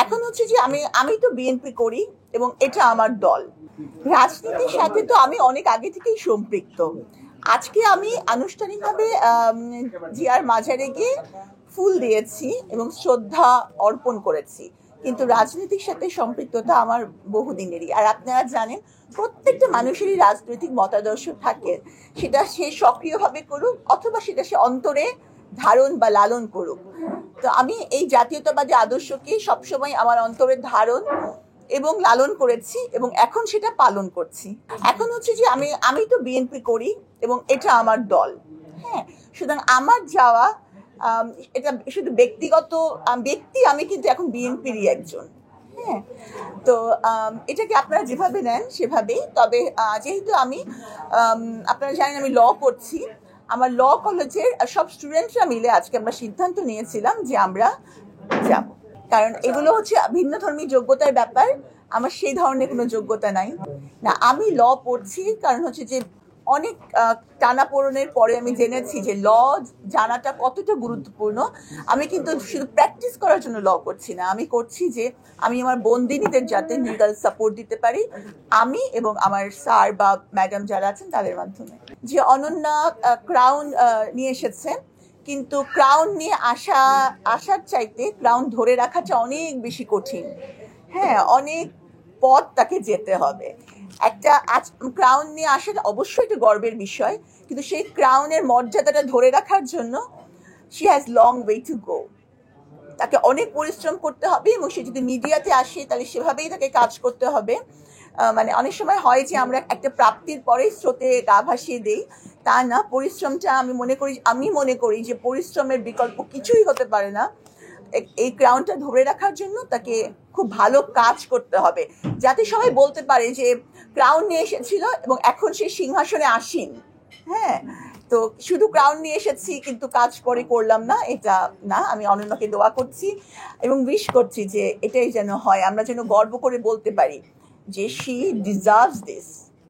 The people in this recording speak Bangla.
এখন হচ্ছে যে আমি আমি তো বিএনপি করি এবং এটা আমার দল। রাজনীতির সাথে তো আমি অনেক আগে থেকেই সম্পৃক্ত। আজকে আমি আনুষ্ঠানিকভাবে জিয়ার মাজারে গিয়ে ফুল দিয়েছি এবং শ্রদ্ধা অর্পণ করেছি, কিন্তু রাজনীতির সাথে সম্পৃক্ততা আমার বহুদিনেরই। আর আপনারা জানেন, প্রত্যেকটা মানুষেরই রাজনৈতিক মতাদর্শ থাকে, সেটা সে সক্রিয়ভাবে করুক অথবা সেটা সে অন্তরে ধারণ বা লালন করুক। তো আমি এই জাতীয়তাবাদী আদর্শকে সবসময় আমার অন্তরে ধারণ এবং লালন করেছি এবং এখন সেটা পালন করছি। এখন হচ্ছে যে আমি তো বিএনপি করি এবং এটা আমার দল। হ্যাঁ, সুতরাং আমার যাওয়া এটা শুধু ব্যক্তিগত ব্যক্তি, আমি কিন্তু এখন বিএনপিরই একজন। হ্যাঁ, তো এটাকে আপনারা যেভাবে নেন সেভাবেই। তবে যেহেতু আমি আপনারা জানেন আমি ল করছি, আমার ল কলেজের সব স্টুডেন্টরা মিলে আজকে আমরা সিদ্ধান্ত নিয়েছিলাম যে আমরা যাব, কারণ এগুলো হচ্ছে ভিন্ন ধর্মী যোগ্যতার ব্যাপার। আমার সেই ধরনের কোনো যোগ্যতা নাই। না, আমি ল পড়ছি কারণ হচ্ছে যে অনেক টানাপোড়েনের পরে আমি জেনেছি যে ল জানাটা কতটা গুরুত্বপূর্ণ। আমি কিন্তু শুধু প্র্যাকটিস করার জন্য ল করছি না, আমি করছি যে আমি আমার বন্দিনীদের যাতে লিগাল সাপোর্ট দিতে পারি, আমি এবং আমার স্যার বা ম্যাডাম যারা আছেন তাদের মাধ্যমে। যে অনন্যা ক্রাউন নিয়ে এসেছে, কিন্তু ক্রাউন নিয়ে আসার চাইতে ক্রাউন ধরে রাখাটা অনেক বেশি কঠিন। হ্যাঁ, অনেক পথ তাকে যেতে হবে। একটা ক্রাউন নিয়ে আসাটা অবশ্যই একটা গর্বের বিষয়, কিন্তু সেই ক্রাউনের মর্যাদাটা ধরে রাখার জন্য she has long way to go. তাকে অনেক পরিশ্রম করতে হবে এবং সে যদি মিডিয়াতে আসে তাহলে সেভাবেই তাকে কাজ করতে হবে। মানে অনেক সময় হয় যে আমরা একটা প্রাপ্তির পরে স্রোতে গা ভাসিয়ে দেই, তা না। পরিশ্রমটা আমি মনে করি যে পরিশ্রমের বিকল্প কিছুই হতে পারে না। এই ক্রাউনটা ধরে রাখার জন্য তাকে খুব ভালো কাজ করতে হবে, যাতে সবাই বলতে পারে যে ক্রাউন নিয়ে এসেছিল এবং এখন সে সিংহাসনে আসীন। হ্যাঁ, তো শুধু ক্রাউন নিয়ে এসেছি কিন্তু কাজ পরে করলাম না, এটা না। আমি অনন্যাকে দোয়া করছি এবং উইশ করছি যে এটাই যেন হয়, আমরা যেন গর্ব করে বলতে পারি যে শি ডিজার্ভস দিস।